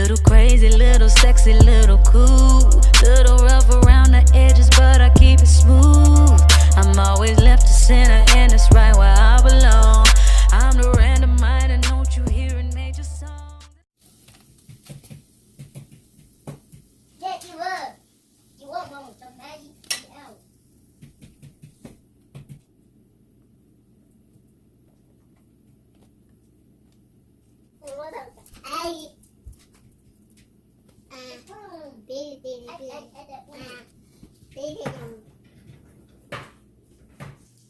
Little crazy, little sexy, little cool. Little rough around the edges, but I keep it smooth. I'm always left to center, and it's right where I belong. I'm the random mind, and don't you hear in major songs? Get you up. You won't want some magic out. What else?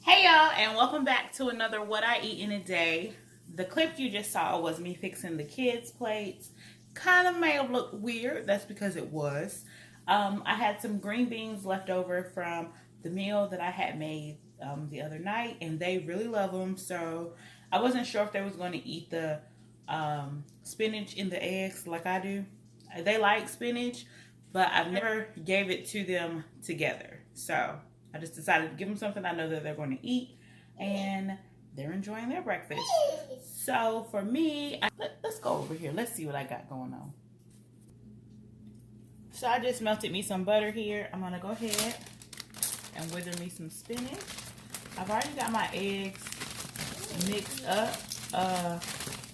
Hey y'all, and welcome back to another What I Eat in a Day. The clip you just saw was me fixing the kids' plates. Kind of may have looked weird. That's because it was. I had some green beans left over from the meal that I had made the other night, and they really love them. So I wasn't sure if they was going to eat the spinach in the eggs like I do. They like spinach, but I've never gave it to them together. So I just decided to give them something I know that they're going to eat, and they're enjoying their breakfast. So for me, let's go over here. Let's see what I got going on. So I just melted me some butter here. I'm going to go ahead and wither me some spinach. I've already got my eggs mixed up,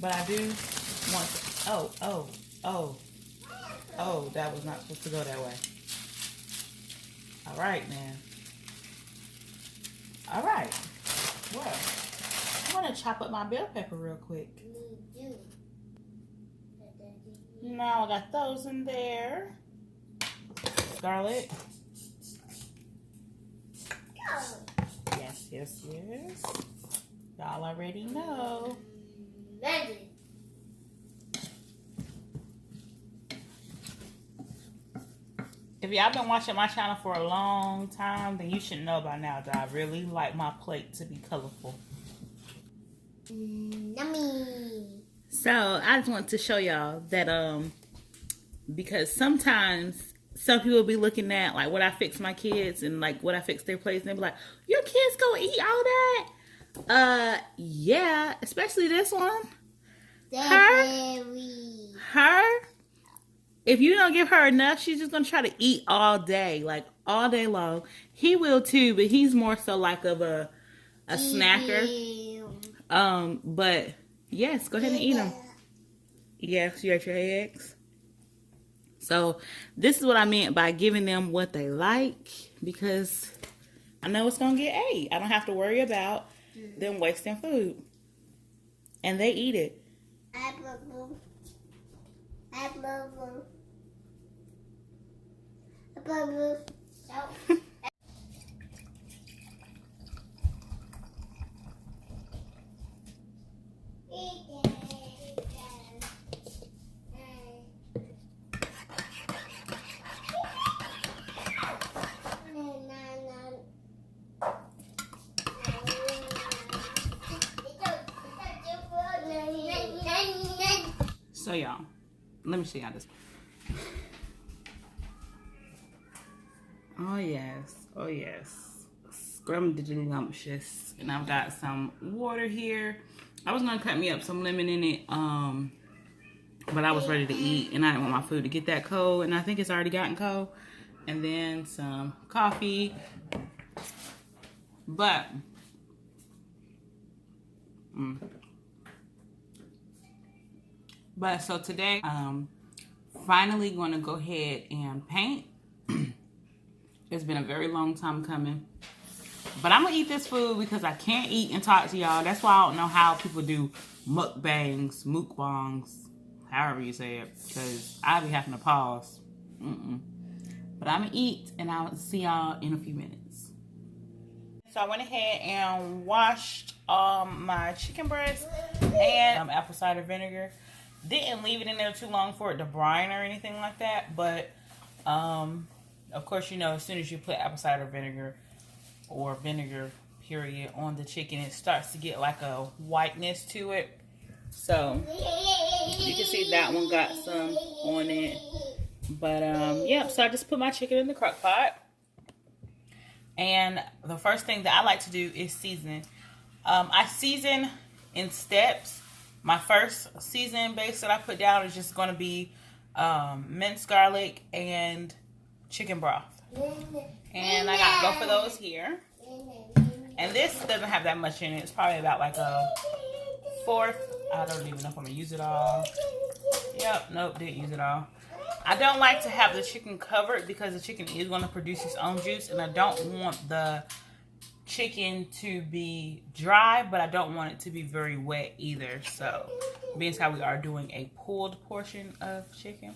but I do want to, oh, that was not supposed to go that way. All right, man. All right. Well, I'm going to chop up my bell pepper real quick. Now I got those in there. Garlic. Yes. Y'all already know. If y'all been watching my channel for a long time, then you should know by now that I really like my plate to be colorful. Yummy. So I just want to show y'all that because sometimes some people be looking at like what I fix my kids and like what I fix their plates, and they be like, "Your kids gonna eat all that?" Yeah, especially this one. Her. If you don't give her enough, she's just going to try to eat all day, like all day long. He will too, but he's more so like of a snacker. But yes, go ahead and eat them. Yes, you got your eggs. So this is what I meant by giving them what they like, because I know it's going to get ate. I don't have to worry about them wasting food. And they eat it. So y'all, let me show y'all this. Oh yes, scrumptious. And I've got some water here. I was gonna cut me up some lemon in it, but I was ready to eat, and I didn't want my food to get that cold, and I think it's already gotten cold. And then some coffee, but so today, finally going to go ahead and paint. It's been a very long time coming, but I'm gonna eat this food because I can't eat and talk to y'all. That's why I don't know how people do mukbangs, however you say it, because I be having to pause. But I'm gonna eat, and I'll see y'all in a few minutes. So I went ahead and washed my chicken breast and apple cider vinegar. Didn't leave it in there too long for it to brine or anything like that, but of course, you know, as soon as you put apple cider vinegar or vinegar period on the chicken, it starts to get like a whiteness to it. So you can see that one got some on it. But yeah, so I just put my chicken in the crock pot. And the first thing that I like to do is season. I season in steps. My first seasoning base that I put down is just going to be minced garlic, and chicken broth. And I got both of those here. And this doesn't have that much in it. It's probably about like a fourth. I don't even know if I'm gonna use it all. Yep, nope, didn't use it all. I don't like to have the chicken covered because the chicken is going to produce its own juice, and I don't want the chicken to be dry, but I don't want it to be very wet either. So, being how we are doing a pulled portion of chicken,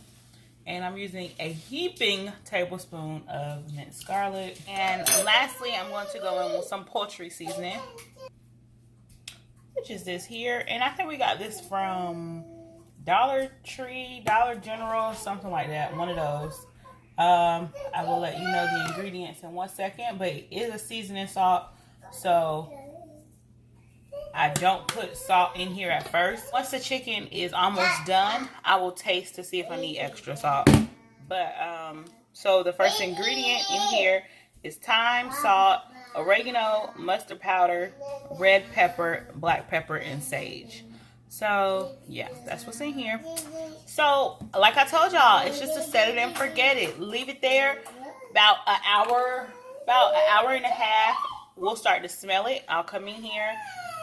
and I'm using a heaping tablespoon of minced garlic. And lastly, I'm going to go in with some poultry seasoning, which is this here. And I think we got this from Dollar Tree, Dollar General, something like that. One of those. I will let you know the ingredients in 1 second, but it is a seasoning salt, so I don't put salt in here at first. Once the chicken is almost done, I will taste to see if I need extra salt. But so the first ingredient in here is thyme, salt, oregano, mustard powder, red pepper, black pepper, and sage. So, yeah, that's what's in here. So, like I told y'all, it's just to set it and forget it. Leave it there about an hour and a half. We'll start to smell it. I'll come in here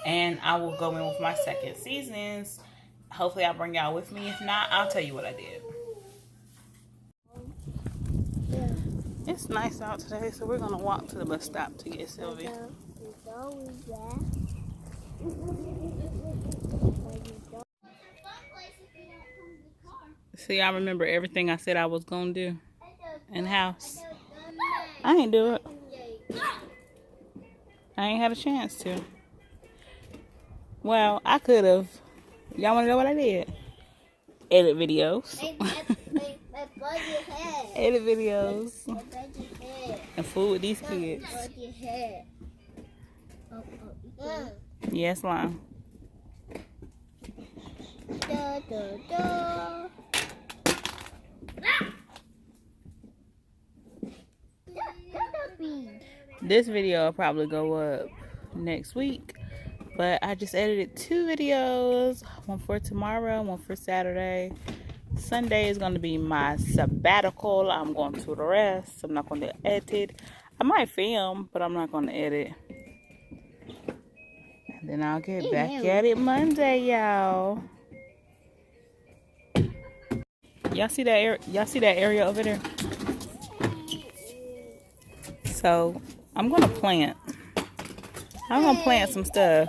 and I will go in with my second seasonings. Hopefully, I'll bring y'all with me. If not, I'll tell you what I did. It's nice out today, so we're going to walk to the bus stop to get Sylvia. So y'all remember everything I said I was gonna do in the house? I ain't do it. I ain't had a chance to. Well, I could have. Y'all wanna know what I did? Edit videos. Edit videos. And food with these kids. Yes, Lime. This video will probably go up next week, but I just edited 2 videos, one for tomorrow, one for Saturday. Sunday is going to be my sabbatical. I'm going to rest. I'm not going to edit. I might film, but I'm not going to edit. And then I'll get back at it Monday, y'all. Y'all see that area over there? So I'm gonna plant some stuff.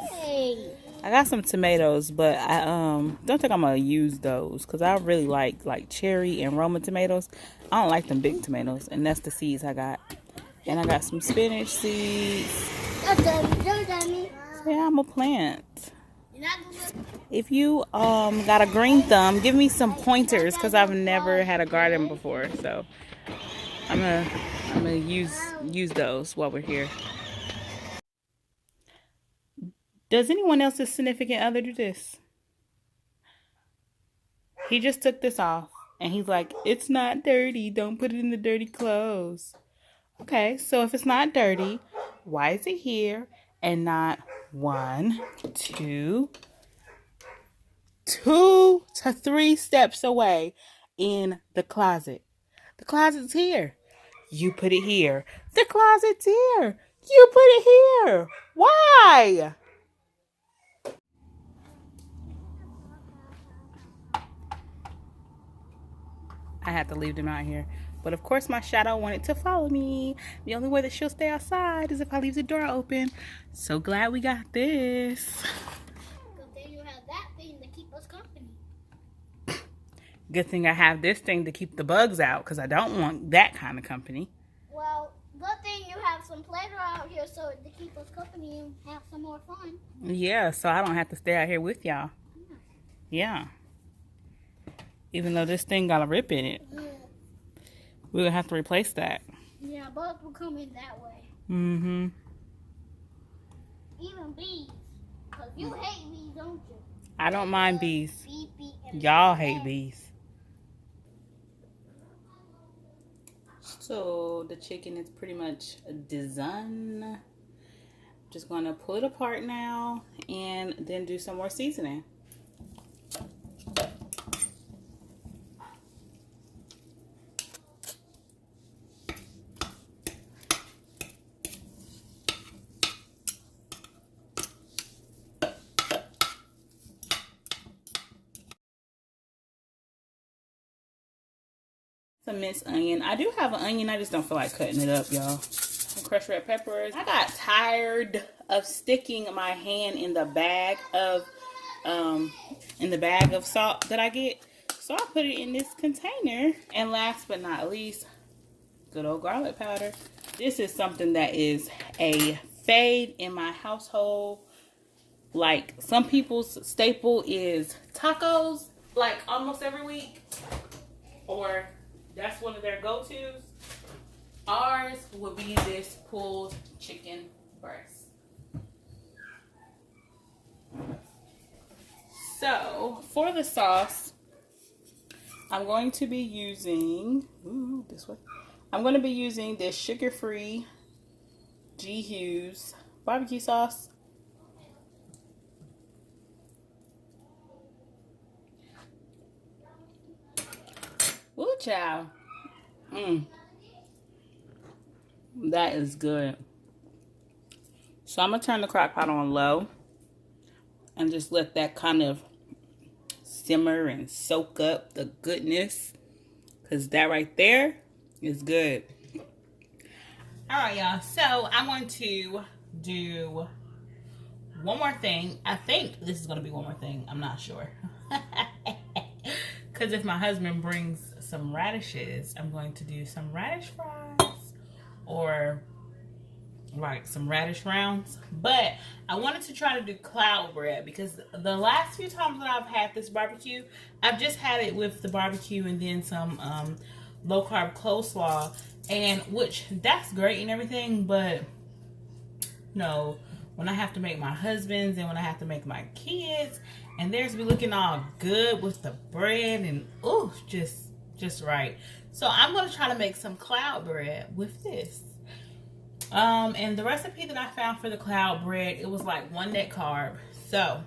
I got some tomatoes, but I don't think I'm gonna use those because I really like cherry and Roma tomatoes. I don't like them big tomatoes, and that's the seeds I got. And I got some spinach seeds. Yeah, I'm a plant. If you got a green thumb, give me some pointers because I've never had a garden before. So I'm gonna use those while we're here. Does anyone else's significant other do this? He just took this off and he's like, it's not dirty. Don't put it in the dirty clothes. Okay, so if it's not dirty, why is it here and not 1, 2 to 3 steps away in the closet? The closet's here. You put it here. The closet's here. You put it here. Why? I had to leave them out here. But of course my shadow wanted to follow me. The only way that she'll stay outside is if I leave the door open. So glad we got this. Good thing you have that thing to keep us company. Good thing I have this thing to keep the bugs out because I don't want that kind of company. Well, good thing you have some playground out here so to keep us company and have some more fun. Yeah, so I don't have to stay out here with y'all. Yeah. Even though this thing got a rip in it. Yeah. We're going to have to replace that. Yeah, bugs will come in that way. Mm-hmm. Even bees. Because you hate bees, don't you? I don't mind bees. Bee, and Y'all hate bees. So the chicken is pretty much done. Just going to pull it apart now and then do some more seasoning. Some minced onion. I do have an onion. I just don't feel like cutting it up, y'all. Some crushed red peppers. I got tired of sticking my hand in the bag of salt that I get. So I put it in this container. And last but not least, good old garlic powder. This is something that is a fade in my household. Like, some people's staple is tacos, like almost every week. Or that's one of their go-tos. Ours would be this pulled chicken breast. So, for the sauce, I'm going to be using, I'm going to be using this sugar-free G. Hughes barbecue sauce. Woo, child. That is good. So I'm going to turn the crock pot on low and just let that kind of simmer and soak up the goodness, because that right there is good. All right, y'all. So I'm going to do one more thing. I think this is going to be one more thing. I'm not sure. Because if my husband brings some radishes, I'm going to do some radish fries or like some radish rounds. But I wanted to try to do cloud bread because the last few times that I've had this barbecue, I've just had it with the barbecue and then some low carb coleslaw, and which that's great and everything, but no, when I have to make my husband's and when I have to make my kids, and theirs be looking all good with the bread and ooh, just right. So I'm going to try to make some cloud bread with this. And the recipe that I found for the cloud bread, it was like 1 net carb. So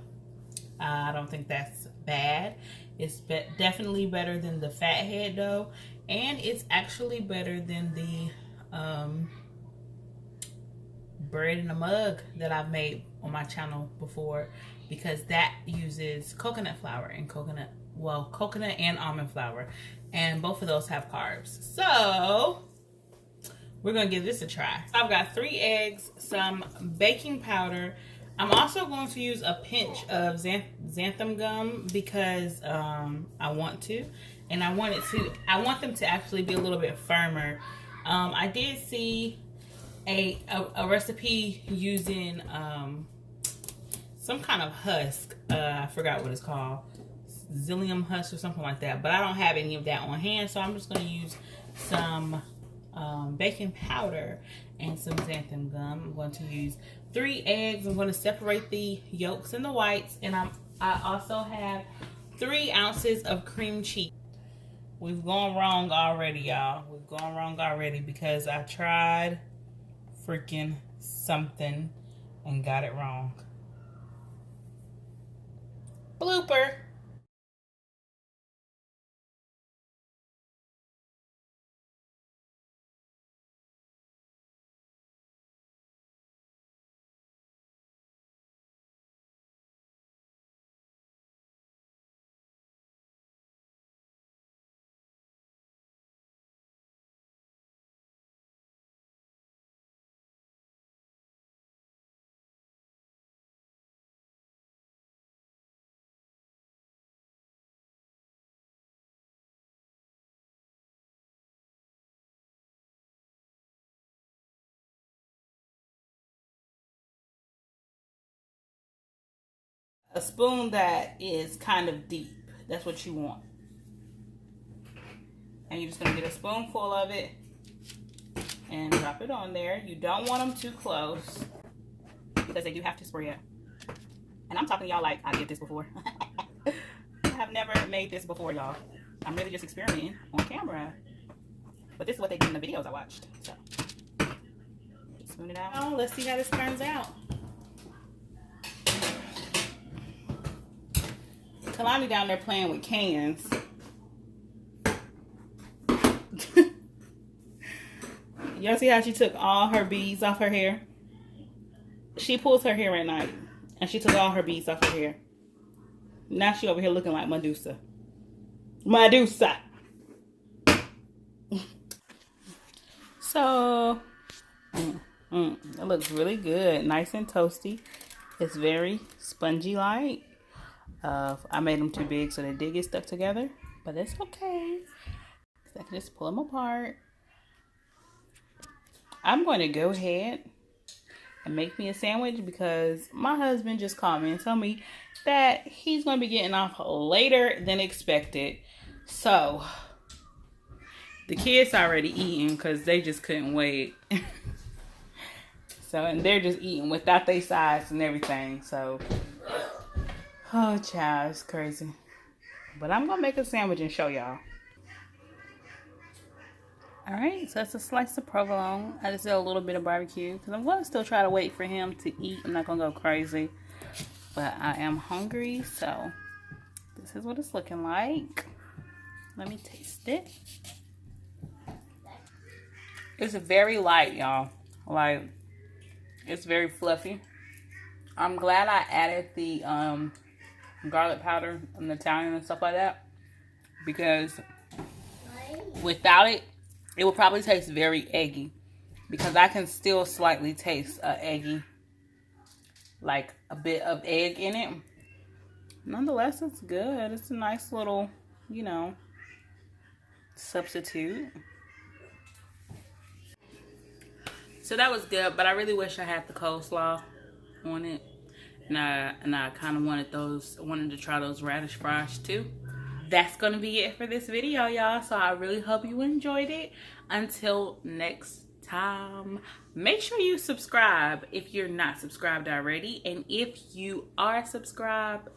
I don't think that's bad. It's definitely better than the fathead dough, and it's actually better than the bread in a mug that I've made on my channel before, because that uses coconut flour and coconut and almond flour, and both of those have carbs. So we're gonna give this a try. I've got 3 eggs, some baking powder. I'm also going to use a pinch of xanthan gum because I want to, and I want them to actually be a little bit firmer. I did see a recipe using some kind of husk. I forgot what it's called, psyllium husk or something like that, but I don't have any of that on hand, so I'm just going to use some baking powder and some xanthan gum. I'm going to use 3 eggs. I'm going to separate the yolks and the whites, and I also have 3 ounces of cream cheese. We've gone wrong already, y'all. We've gone wrong already because I tried freaking something and got it wrong. Blooper. A spoon that is kind of deep. That's what you want. And you're just going to get a spoonful of it and drop it on there. You don't want them too close because they do have to spread. And I'm talking to y'all like I did this before. I have never made this before, y'all. I'm really just experimenting on camera. But this is what they did in the videos I watched. So, just spoon it out. Oh, let's see how this turns out. Khalani down there playing with cans. Y'all see how she took all her beads off her hair? She pulls her hair at night, and she took all her beads off her hair. Now she over here looking like Medusa. Medusa. So, it looks really good. Nice and toasty. It's very spongy like. I made them too big so they did get stuck together. But it's okay. I can just pull them apart. I'm going to go ahead and make me a sandwich because my husband just called me and told me that he's going to be getting off later than expected. So, the kids already eating because they just couldn't wait. So, and they're just eating without their sides and everything. So, oh, child, it's crazy. But I'm going to make a sandwich and show y'all. Alright, so that's a slice of provolone. I just did a little bit of barbecue because I'm going to still try to wait for him to eat. I'm not going to go crazy. But I am hungry, so this is what it's looking like. Let me taste it. It's very light, y'all. Like, it's very fluffy. I'm glad I added the garlic powder and the Italian and stuff like that. Because without it, it would probably taste very eggy. Because I can still slightly taste eggy. Like a bit of egg in it. Nonetheless, it's good. It's a nice little, you know, substitute. So that was good, but I really wish I had the coleslaw on it. And I kind of wanted to try those radish fries too. That's going to be it for this video, y'all. So I really hope you enjoyed it. Until next time, make sure you subscribe if you're not subscribed already. And if you are subscribed,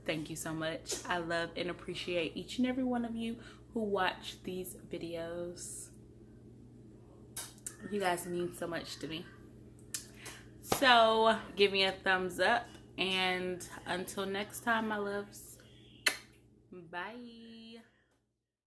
thank you so much. I love and appreciate each and every one of you who watch these videos. You guys mean so much to me. So give me a thumbs up, and until next time, my loves, bye.